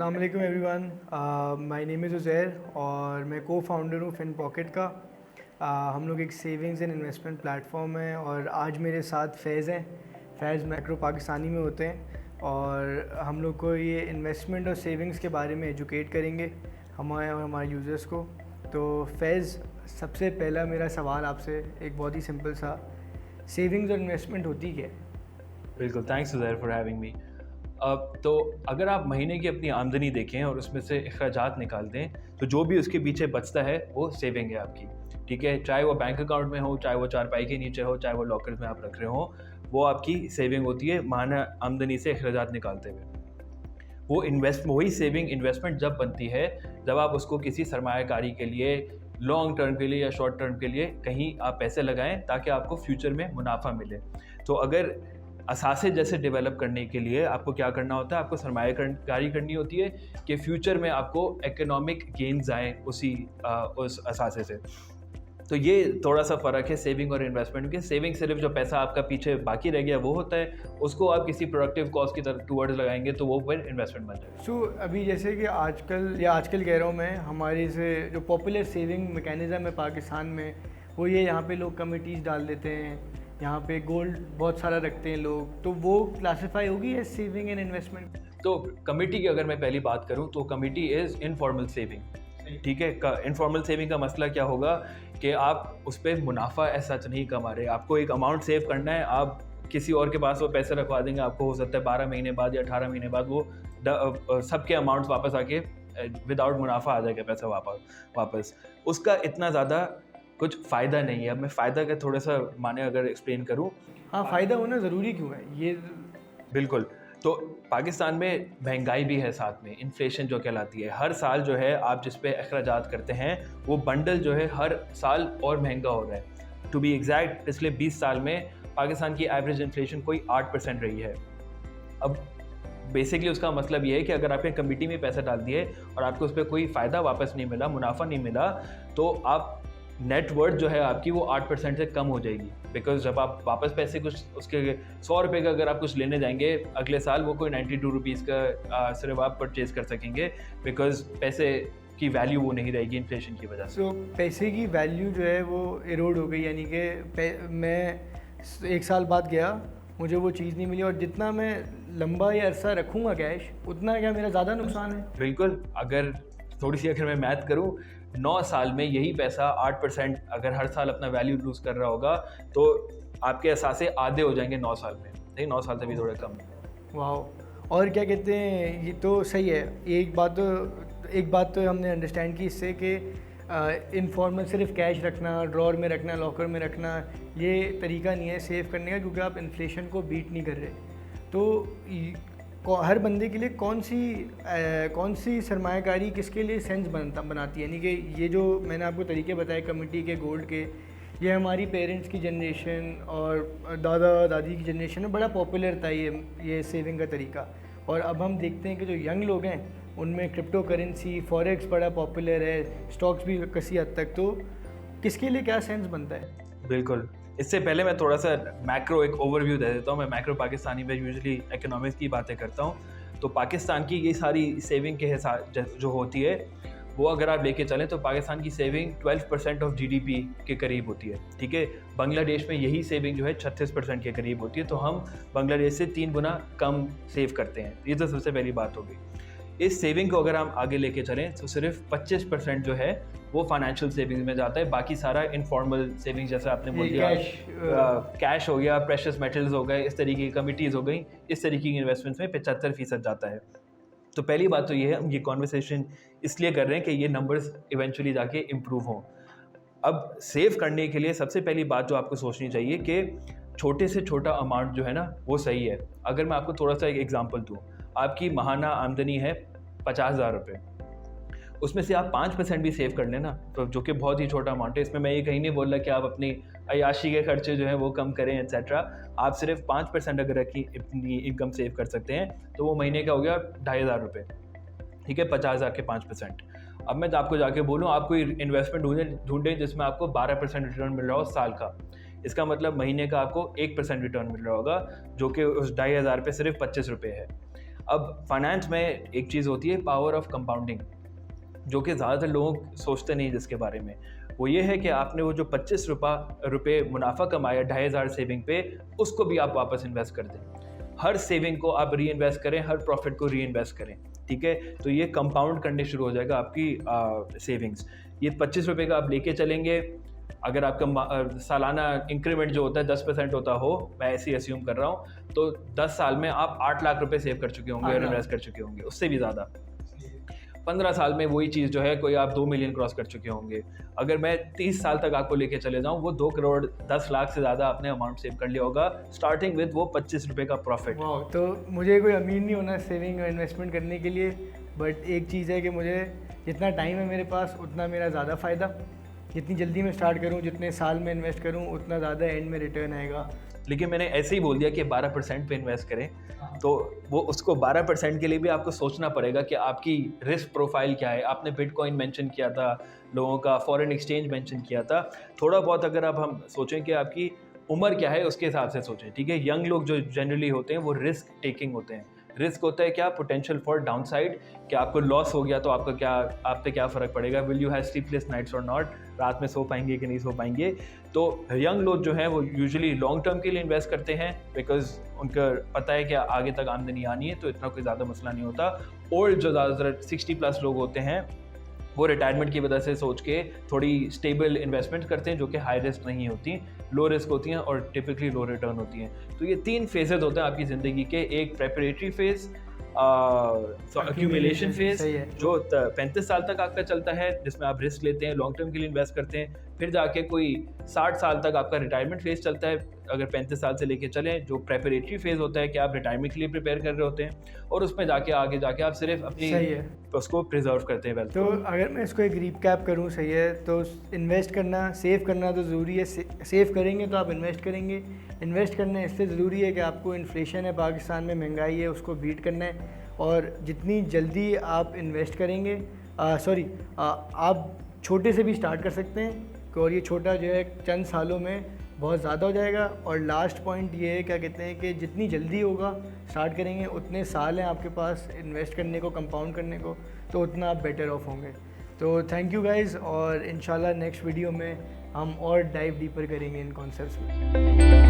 अस्सलाम वालेकुम everyone. My name is Uzair और मैं को फाउंडर हूँ फिन पॉकेट का। हम लोग एक सेविंग्स एंड इन्वेस्टमेंट प्लेटफॉर्म है और आज मेरे साथ फैज़ हैं। फैज़ मैक्रो पाकिस्तानी में होते हैं और हम लोग को ये इन्वेस्टमेंट और सेविंग्स के बारे में एजुकेट करेंगे हमारे और हमारे यूज़र्स को। तो फैज़, सबसे पहला मेरा सवाल आपसे एक बहुत ही सिंपल सा, सेविंग्स और इन्वेस्टमेंट होती क्या है? बिल्कुल, thanks Uzair for having me. तो अगर आप महीने की अपनी आमदनी देखें और उसमें से अखराजात निकाल दें, तो जो भी उसके पीछे बचता है वो सेविंग है आपकी, ठीक है? चाहे वो बैंक अकाउंट में हो, चाहे वो चारपाई के नीचे हो, चाहे वो लॉकर्स में आप रख रहे हो, वो आपकी सेविंग होती है माहाना आमदनी से अखराजात निकालते हुए। वही सेविंग इन्वेस्टमेंट जब बनती है, जब आप उसको किसी सरमायाकारी के लिए, लॉन्ग टर्म के लिए या शॉर्ट टर्म के लिए कहीं आप पैसे लगाएं ताकि आपको फ्यूचर में मुनाफा मिले। तो अगर असासे जैसे डेवलप करने के लिए आपको क्या करना होता है, आपको सरमायाकारी करनी होती है कि फ्यूचर में आपको इकोनॉमिक गेन्स आएँ उस असासे से। तो ये थोड़ा सा फ़र्क है सेविंग और इन्वेस्टमेंट के। सेविंग सिर्फ जो पैसा आपका पीछे बाकी रह गया वो होता है, उसको आप किसी प्रोडक्टिव कॉज की तरफ टूवर्ड्स लगाएंगे तो वो फिर इन्वेस्टमेंट बन जाएगा। सो अभी जैसे कि आजकल कह रहा हूँ मैं, हमारे से जो पॉपुलर सेविंग मैकेनिज़्म है पाकिस्तान में, वो ये यहाँ पे लोग कमिटीज़ डाल देते हैं, यहाँ पे गोल्ड बहुत सारा रखते हैं लोग, तो वो क्लासिफाई होगी एज सेविंग एंड इन्वेस्टमेंट? तो कमिटी की अगर मैं पहली बात करूँ तो कमिटी इज़ इनफॉर्मल सेविंग, ठीक है? इनफॉर्मल सेविंग का मसला क्या होगा कि आप उस पर मुनाफा ऐसा नहीं कमा रहे, आपको एक अमाउंट सेव करना है, आप किसी और के पास वो पैसे रखवा देंगे, आपको हो सकता है 12 महीने बाद या 18 महीने बाद वो सबके अमाउंट्स वापस आके विदाउट मुनाफा आ जाएगा पैसा वापस। उसका इतना ज़्यादा कुछ फ़ायदा नहीं है। अब मैं फ़ायदा का थोड़ा सा माने अगर एक्सप्लेन करूँ। हाँ, फ़ायदा होना ज़रूरी क्यों है ये? बिल्कुल। तो पाकिस्तान में महंगाई भी है, साथ में इन्फ्लेशन जो कहलाती है। हर साल जो है आप जिस पे अखराजात करते हैं वो बंडल जो है हर साल और महंगा हो रहा है। टू बी एग्जैक्ट, पिछले 20 साल में पाकिस्तान की एवरेज इन्फ्लेशन कोई 8% रही है। अब बेसिकली उसका मतलब ये है कि अगर आपने कमिटी में पैसा डाल दिए और आपको उस पर कोई फ़ायदा वापस नहीं मिला, मुनाफा नहीं मिला, तो आप नेट वर्थ जो है आपकी वो 8% से कम हो जाएगी। बिकॉज जब आप वापस पैसे कुछ उसके 100 रुपये का अगर आप कुछ लेने जाएंगे अगले साल, वो कोई 92 रुपीज़ का सिर्फ आप परचेज़ कर सकेंगे, बिकॉज पैसे की वैल्यू वो नहीं रहेगी इन्फ्लेशन की वजह से। सो पैसे की वैल्यू जो है वो इरोड हो गई, यानी कि मैं 1 साल बाद गया, मुझे वो चीज़ नहीं मिली, और जितना मैं लंबा या अरसा रखूँगा कैश, उतना क्या मेरा ज़्यादा नुकसान है? बिल्कुल। अगर थोड़ी सी अगर मैं मैथ करूँ, 9 साल में यही पैसा 8% अगर हर साल अपना वैल्यू लूज़ कर रहा होगा तो आपके असासे आधे हो जाएंगे 9 साल में। नहीं, 9 साल से भी थोड़ा कम। वाह। और क्या कहते हैं, ये तो सही है। एक बात तो हमने अंडरस्टैंड की इससे कि इनफॉर्मल सिर्फ कैश रखना, ड्रॉर में रखना, लॉकर में रखना, ये तरीका नहीं है सेव करने का, क्योंकि आप इन्फ्लेशन को बीट नहीं कर रहे। तो हर बंदे के लिए कौन सी सरमायाकारी किसके लिए सेंस बनाती है? यानी कि ये जो मैंने आपको तरीके बताए कमिटी के, गोल्ड के, ये हमारी पेरेंट्स की जनरेशन और दादा दादी की जनरेशन में बड़ा पॉपुलर था ये सेविंग का तरीका। और अब हम देखते हैं कि जो यंग लोग हैं उनमें क्रिप्टो करेंसी, फॉरेक्स बड़ा पॉपुलर है, स्टॉक्स भी किसी हद तक। तो किसके लिए क्या सेंस बनता है? बिल्कुल। इससे पहले मैं थोड़ा सा मैक्रो एक ओवरव्यू दे देता हूँ। मैं मैक्रो पाकिस्तानी में यूजुअली इकोनॉमिक्स की बातें करता हूँ। तो पाकिस्तान की ये सारी सेविंग के हिसाब जो होती है वो अगर आप लेके चलें तो पाकिस्तान की सेविंग 12% ऑफ जीडीपी के करीब होती है, ठीक है? बांग्लादेश में यही सेविंग जो है 36% के करीब होती है। तो हम बांग्लादेश से 3 गुना कम सेव करते हैं। ये तो सबसे पहली बात होगी। इस सेविंग को अगर हम आगे लेके चलें तो सिर्फ 25% जो है वो फाइनेंशियल सेविंग्स में जाता है, बाकी सारा इनफॉर्मल सेविंग्स, जैसे आपने बोल दिया कैश हो गया, प्रेशियस मेटल्स हो गए, इस तरीके की कमिटीज़ हो गई, इस तरीके की इन्वेस्टमेंट्स में 75% जाता है। तो पहली बात तो ये है, हम ये कॉन्वर्सेशन इसलिए कर रहे हैं कि ये नंबर्स इवेंचुअली जाके इम्प्रूव हों। अब सेव करने के लिए सबसे पहली बात जो आपको सोचनी चाहिए कि छोटे से छोटा अमाउंट जो है ना वो सही है। अगर मैं आपको थोड़ा सा एक एग्जांपल दूँ, आपकी माहाना आमदनी है 50,000 रुपये, उसमें से आप 5% भी सेव कर लेना, तो जो कि बहुत ही छोटा अमाउंट है। इसमें मैं ये कहीं नहीं बोल रहा कि आप अपनी अय्याशी के खर्चे जो हैं वो कम करें एट्सेट्रा। आप सिर्फ 5% अगर अपनी इनकम सेव कर सकते हैं तो वो महीने का हो गया 2,500 रुपये, ठीक है? 50,000 के 5%। अब मैं आपको जाके बोलूँ आप कोई इन्वेस्टमेंट ढूंढें जिसमें आपको 12% रिटर्न मिल रहा हो साल का, इसका मतलब महीने का आपको 1% रिटर्न मिल रहा होगा, जो कि उस 2,500 पे सिर्फ 25 रुपये है। अब फाइनेंस में एक चीज़ होती है पावर ऑफ कंपाउंडिंग, जो कि ज़्यादातर लोग सोचते नहीं जिसके बारे में। वो ये है कि आपने वो जो 25 रुपये मुनाफा कमाया 2500 सेविंग पे, उसको भी आप वापस इन्वेस्ट कर दें। हर सेविंग को आप री इन्वेस्ट करें, हर प्रॉफिट को री इन्वेस्ट करें, ठीक है। तो ये कंपाउंड करने शुरू हो जाएगा आपकी सेविंग्स। ये 25 रुपये का आप लेके चलेंगे, अगर आपका सालाना इंक्रीमेंट जो होता है 10% होता हो, मैं ऐसे ही अस्यूम कर रहा हूँ, तो 10 साल में आप 8 लाख रुपए सेव कर चुके होंगे और इन्वेस्ट कर चुके होंगे, उससे भी ज़्यादा। 15 साल में वही चीज़ जो है कोई आप 2 मिलियन क्रॉस कर चुके होंगे। अगर मैं 30 साल तक आपको लेके चले जाऊँ, वो 2 करोड़ 10 लाख से ज़्यादा आपने अमाउंट सेव कर लिया होगा, स्टार्टिंग विद वो 25 रुपये का प्रॉफिट। तो मुझे कोई अमीर नहीं होना सेविंग और इन्वेस्टमेंट करने के लिए, बट एक चीज़ है कि मुझे जितना टाइम है मेरे पास उतना मेरा ज़्यादा फ़ायदा। जितनी जल्दी मैं स्टार्ट करूँ, जितने साल में इन्वेस्ट करूँ, उतना ज़्यादा एंड में रिटर्न आएगा। लेकिन मैंने ऐसे ही बोल दिया कि 12% पे इन्वेस्ट करें, तो वो उसको 12% के लिए भी आपको सोचना पड़ेगा कि आपकी रिस्क प्रोफाइल क्या है। आपने बिटकॉइन मेंशन किया था, लोगों का फॉरेन एक्सचेंज मेंशन किया था। थोड़ा बहुत अगर अब हम सोचें कि आपकी उम्र क्या है, उसके हिसाब से सोचें, ठीक है। यंग लोग जो जनरली होते हैं वो रिस्क टेकिंग होते हैं। रिस्क होता है क्या, पोटेंशियल फॉर डाउनसाइड, कि आपको लॉस हो गया तो आपका क्या, आप पे क्या फ़र्क पड़ेगा, will you have sleepless nights और नॉट, रात में सो पाएंगे कि नहीं सो पाएंगे। तो यंग लोग जो हैं वो यूजुअली लॉन्ग टर्म के लिए इन्वेस्ट करते हैं, बिकॉज उनका पता है कि आगे तक आमदनी आनी है, तो इतना कोई ज़्यादा मसला नहीं होता। और जो ज़्यादातर 60+ लोग होते हैं वो रिटायरमेंट की वजह से सोच के थोड़ी स्टेबल इन्वेस्टमेंट करते हैं, जो कि हाई रिस्क नहीं होती, लो रिस्क होती हैं और टिपिकली लो रिटर्न होती हैं। तो ये 3 फेजेज होते हैं आपकी ज़िंदगी के, एक प्रेपरेटरी फेज़, एक्यूमुलेशन फेज जो 35 साल तक आपका चलता है, जिसमें आप रिस्क लेते हैं, लॉन्ग टर्म के लिए इन्वेस्ट करते हैं। फिर जाके कोई 60 साल तक आपका रिटायरमेंट फेज चलता है, अगर 35 साल से लेके चलें, जो प्रेपरेटरी फेज होता है कि आप रिटायरमेंट के लिए प्रिपेयर कर रहे होते हैं, और उसमें जाके आगे जाके आप सिर्फ अपनी उसको प्रिजर्व करते हैं वेल्थ। तो अगर मैं इसको एक रिकैप करूँ, सही है, तो इन्वेस्ट करना, सेव करना तो ज़रूरी है। सेव करेंगे तो आप इन्वेस्ट करेंगे। इन्वेस्ट करना इससे ज़रूरी है कि आपको इन्फ्लेशन है पाकिस्तान में, महंगाई है, उसको बीट करना है। और जितनी जल्दी आप इन्वेस्ट करेंगे, आप छोटे से भी स्टार्ट कर सकते हैं, और ये छोटा जो है चंद सालों में बहुत ज़्यादा हो जाएगा। और लास्ट पॉइंट ये है, क्या कहते हैं, कि जितनी जल्दी होगा स्टार्ट करेंगे, उतने साल हैं आपके पास इन्वेस्ट करने को, कंपाउंड करने को, तो उतना आप बेटर ऑफ होंगे। तो थैंक यू गाइज़, और इंशाल्लाह नेक्स्ट वीडियो में हम और डाइव डीपर करेंगे इन कॉन्सेप्ट्स में।